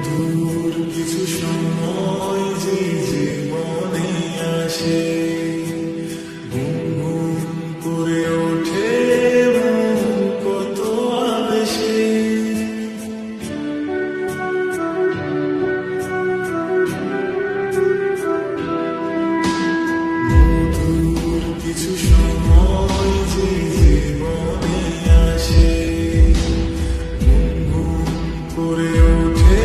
মধুর কিছু সময় যে জীবনে আসে, ঘুম ঘুম করে ওঠে মন কত আবেশে। মধুর কিছু সময় যে জীবনে আসে, ঘুম ঘুম করে ওঠে